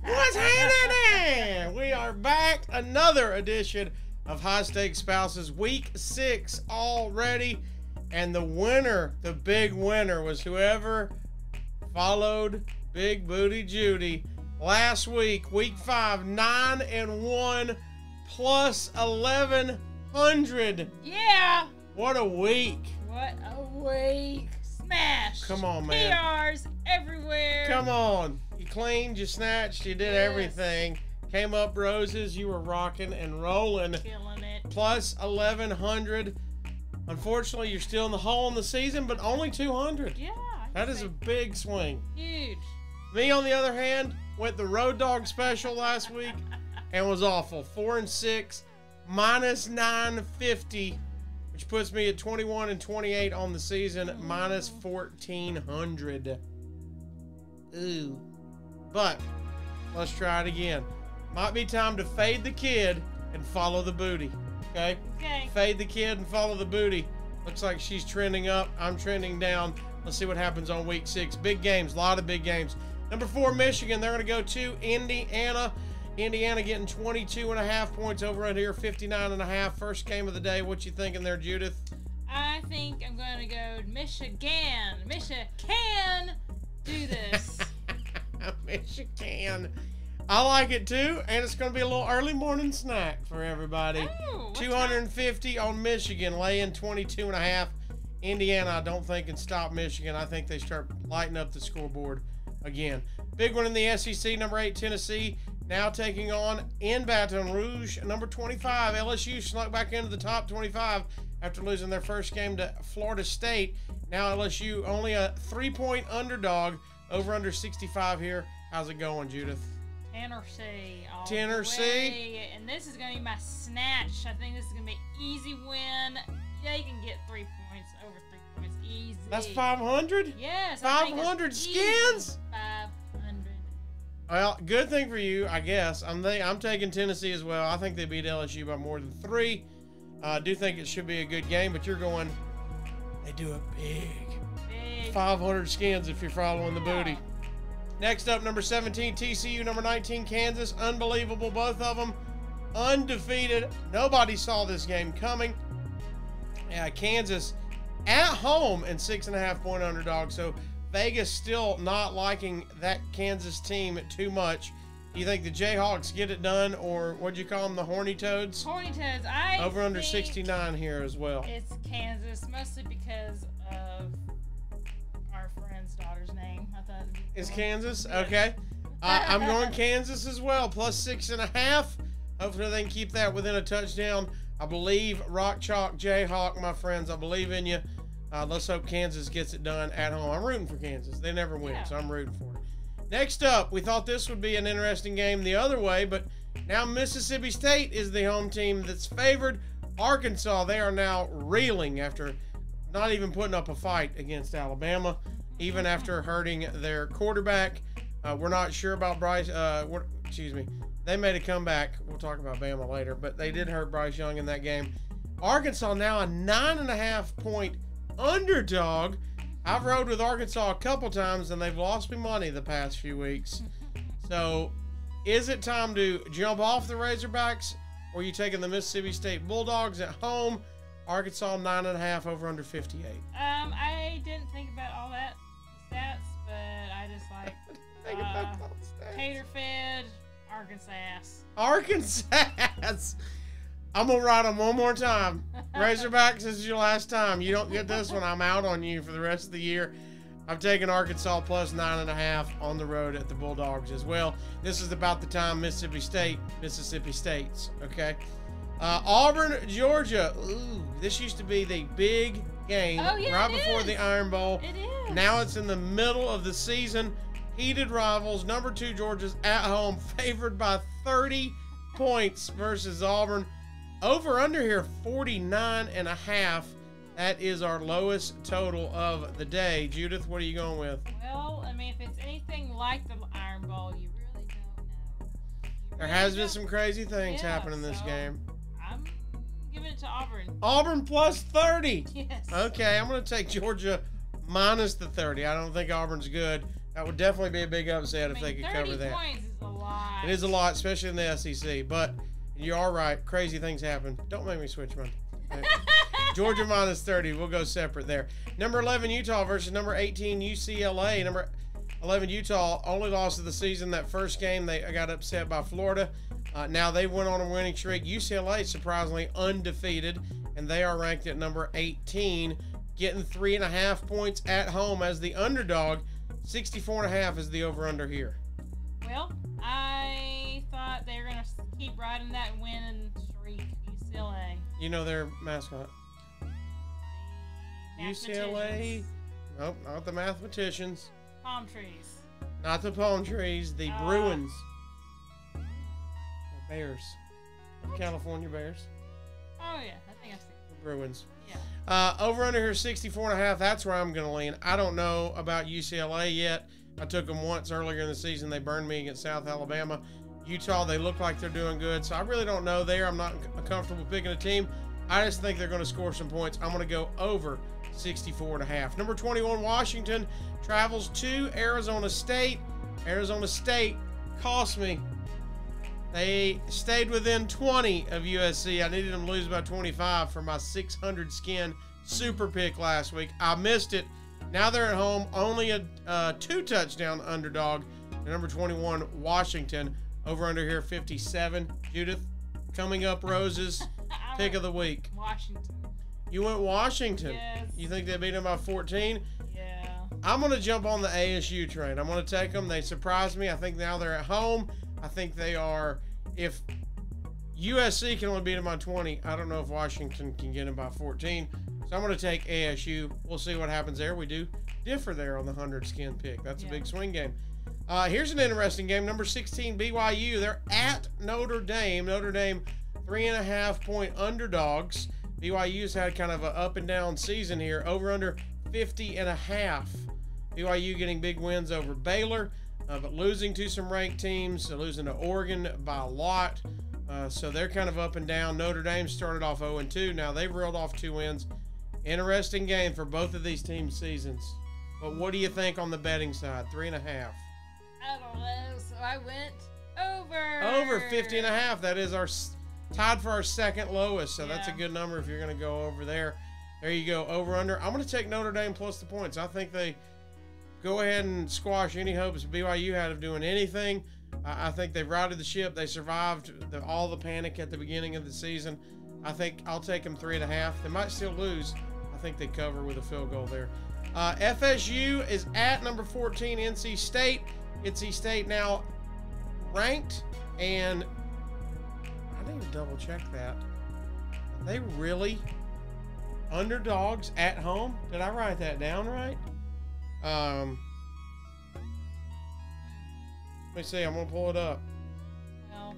What's happening? We are back. Another edition of High Stakes Spouses. Week 6 already. And the winner, the big winner, was whoever followed Big Booty Judy last week. Week 5, 9-1 plus 1,100. Yeah. What a week. What a week. Smash. Come on, man. PRs everywhere. Come on. You cleaned, you snatched, you did everything. Came up roses. You were rocking and rolling. Killing it. Plus 1,100. Unfortunately, you're still in the hole in the season, but only 200. Yeah. That is a big swing. Huge. Me, on the other hand, went the Road Dog special last week and was awful. 4-6, minus 950, which puts me at 21-28 on the season, minus 1,400. Ooh. But let's try it again. Might be time to fade the kid and follow the booty. Okay? Okay. Fade the kid and follow the booty. Looks like she's trending up. I'm trending down. Let's see what happens on week 6. Big games. A lot of big games. Number 4, Michigan. They're going to go to Indiana. Indiana getting 22.5 points over right here. 59.5. First game of the day. What you thinking there, Judith? I think I'm going to go Michigan. Michigan can do this. Michigan. I like it too, and it's going to be a little early morning snack for everybody. Oh, 250 on Michigan, laying 22.5. Indiana, I don't think can stop Michigan. I think they start lighting up the scoreboard again. Big one in the SEC, number 8, Tennessee, now taking on in Baton Rouge, number 25. LSU snuck back into the top 25 after losing their first game to Florida State. Now LSU only a 3-point underdog, over under 65 here. How's it going, Judith? Tennessee. Tennessee. And this is going to be my snatch. I think this is going to be an easy win. Yeah, you can get 3 points, over 3 points, easy. That's 500? Yes. 500 skins? 500. Well, good thing for you, I guess. I'm taking Tennessee as well. I think they beat LSU by more than 3. I do think it should be a good game, but you're going, they do it big. 500 skins if you're following the booty. Next up, number 17, TCU. Number 19, Kansas. Unbelievable, both of them undefeated. Nobody saw this game coming. Yeah, Kansas at home and 6.5-point underdog. So Vegas still not liking that Kansas team too much. You think the Jayhawks get it done, or what'd you call them, the Horny Toads? Horny Toads. Over under 69 here as well. It's Kansas, mostly because of our friend's daughter's name. I thought it'd be Is cool. Kansas? Yes. Okay. I'm going Kansas as well, plus 6.5. Hopefully they can keep that within a touchdown. I believe Rock Chalk Jayhawk, my friends. I believe in you. Let's hope Kansas gets it done at home. I'm rooting for Kansas. They never win, so I'm rooting for it. Next up, we thought this would be an interesting game the other way, but now Mississippi State is the home team that's favored. Arkansas, they are now reeling after not even putting up a fight against Alabama, even after hurting their quarterback. We're not sure about Bryce. They made a comeback. We'll talk about Bama later, but they did hurt Bryce Young in that game. Arkansas now a 9.5-point underdog. I've rode with Arkansas a couple times, and they've lost me money the past few weeks. So, is it time to jump off the Razorbacks, or are you taking the Mississippi State Bulldogs at home? Arkansas 9.5, over under 58. I didn't think about all that stats, but I just like tater fed Arkansas. I'm gonna ride them one more time. Razorbacks, this is your last time. You don't get this one, I'm out on you for the rest of the year. I've taken Arkansas plus 9.5 on the road at the Bulldogs as well. This is about the time Mississippi State's, okay? Auburn, Georgia. Ooh, this used to be the big game right before the Iron Bowl. It is. Now it's in the middle of the season. Heated rivals. Number 2, Georgia's at home, favored by 30 points versus Auburn. Over under here, 49.5. That is our lowest total of the day. Judith, what are you going with? Well, I mean, if it's anything like the Iron Bowl, you really don't know. There has been some crazy things happening in this game. I'm giving it to Auburn. Auburn plus 30. Yes. Okay, I'm going to take Georgia minus the 30. I don't think Auburn's good. That would definitely be a big upset if they could cover that. 30 points is a lot. lot. It is a lot, especially in the SEC. But you are right. Crazy things happen. Don't make me switch mine. Georgia minus 30. We'll go separate there. Number 11, Utah versus number 18, UCLA. Number 11, Utah only lost of the season. That first game, they got upset by Florida. Now they went on a winning streak. UCLA surprisingly undefeated, and they are ranked at number 18, getting 3.5 points at home as the underdog. 64.5 is the over/under here. Well, I thought they were going to keep riding that winning streak, UCLA. You know their mascot? UCLA. Nope, not the mathematicians. Palm trees. Not the palm trees. The Bruins. The Bears. California Bears. Oh, yeah. I think I've seen the Bruins. Yeah. Over under here, 64.5. That's where I'm going to lean. I don't know about UCLA yet. I took them once earlier in the season. They burned me against South Alabama. Utah, they look like they're doing good. So I really don't know there. I'm not comfortable picking a team. I just think they're going to score some points. I'm going to go over 64.5. Number 21, Washington travels to Arizona State. Arizona State cost me. They stayed within 20 of USC. I needed them to lose by 25 for my 600 skin super pick last week. I missed it. Now they're at home. Only a 2-touchdown underdog. Number 21, Washington. Over under here, 57. Judith, coming up roses. Pick of the week. Washington. You went Washington. Yes. You think they beat them by 14? Yeah. I'm going to jump on the ASU train. I'm going to take them. They surprised me. I think now they're at home. I think they are. If USC can only beat them by 20, I don't know if Washington can get them by 14. So I'm going to take ASU. We'll see what happens there. We do differ there on the 100 skin pick. That's a big swing game. Here's an interesting game. Number 16, BYU. They're at Notre Dame. Notre Dame, 3.5-point underdogs. BYU's had kind of an up and down season here. Over under 50.5. BYU getting big wins over Baylor, but losing to some ranked teams, losing to Oregon by a lot. So they're kind of up and down. Notre Dame started off 0-2. Now they've reeled off 2 wins. Interesting game for both of these teams' seasons. But what do you think on the betting side? 3.5. I don't know. So I went over. Over 50.5. That is our tied for our second lowest. So that's a good number if you're going to go over there. There you go. Over under. I'm going to take Notre Dame plus the points. I think they go ahead and squash any hopes BYU had of doing anything. I think they've routed the ship. They survived all the panic at the beginning of the season. I think I'll take them 3.5. They might still lose. I think they cover with a field goal there. FSU is at number 14, NC State. NC State now ranked, and I need to double check that. Are they really underdogs at home? Did I write that down right? Let me see. I'm going to pull it up. No.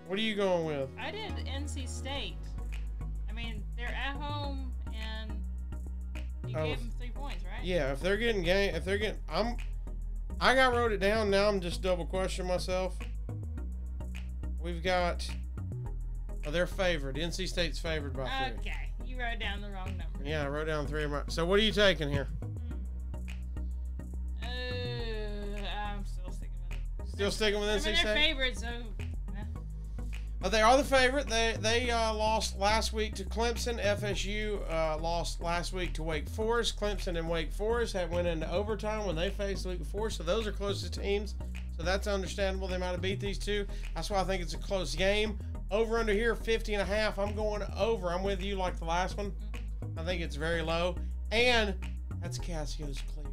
What are you going with? I did NC State. I mean, they're at home, and you gave them 3 points, right? Yeah, if they're getting I wrote it down. Now I'm just double questioning myself. We've got, they're favored. NC State's favored by 3. Okay, you wrote down the wrong number. Yeah, I wrote down 3 of my. So what are you taking here? I'm still sticking with it. Still sticking with NC State? They're favorites, so. They are the favorite. They lost last week to Clemson. FSU lost last week to Wake Forest. Clemson and Wake Forest had went into overtime when they faced Wake Forest. So those are closest teams. So that's understandable. They might have beat these two. That's why I think it's a close game. Over under here, 50.5. I'm going over. I'm with you like the last one. I think it's very low. And that's Casio's cleaver.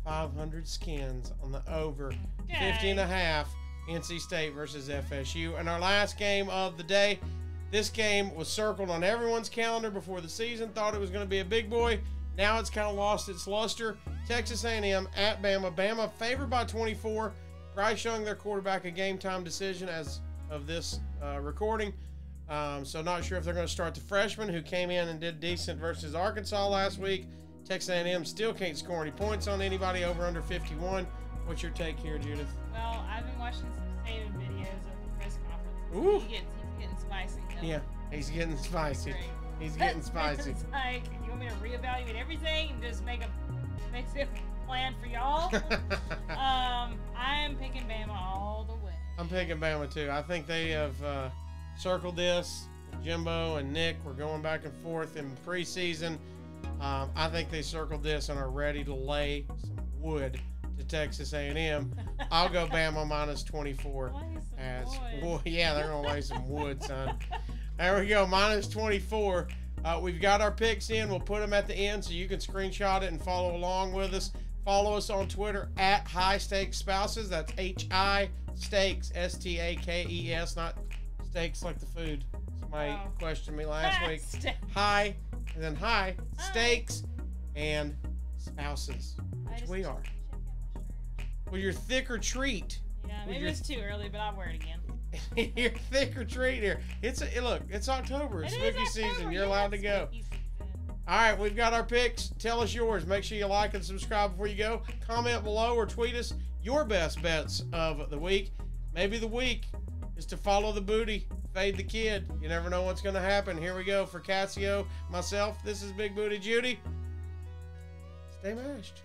500 skins on the over. 50.5. NC State versus FSU. And our last game of the day. This game was circled on everyone's calendar before the season. Thought it was going to be a big boy. Now it's kind of lost its luster. Texas A&M at Bama. Bama favored by 24. Bryce showing their quarterback a game-time decision as of this recording. So not sure if they're going to start the freshman who came in and did decent versus Arkansas last week. Texas A&M still can't score any points on anybody over under 51. What's your take here, Judith? Well, I've been watching some saving videos of the press conference. Ooh. He's getting spicy. Yeah, he's getting spicy. He's getting spicy. It's like, you want me to reevaluate everything and just make a plan for y'all? I'm picking Bama all the way. I'm picking Bama too. I think they have circled this. Jimbo and Nick were going back and forth in preseason. I think they circled this and are ready to lay some wood to Texas A&M. I'll go Bama minus 24. Yeah, they're gonna lay some wood, son. There we go, minus 24. We've got our picks in. We'll put them at the end so you can screenshot it and follow along with us. Follow us on Twitter at High Stakes Spouses. That's HI Stakes, STAKES, not steaks like the food. Somebody questioned me last week. High, and then high stakes and spouses, which we are. Well, your thicker treat. Yeah, maybe it's too early, but I'll wear it again. Your thicker treat here. Look, it's October. It's spooky season. You're allowed to go. All right, we've got our picks. Tell us yours. Make sure you like and subscribe before you go. Comment below or tweet us your best bets of the week. Maybe the week is to follow the booty, fade the kid. You never know what's going to happen. Here we go for Casio, myself. This is Big Booty Judy. Stay mashed.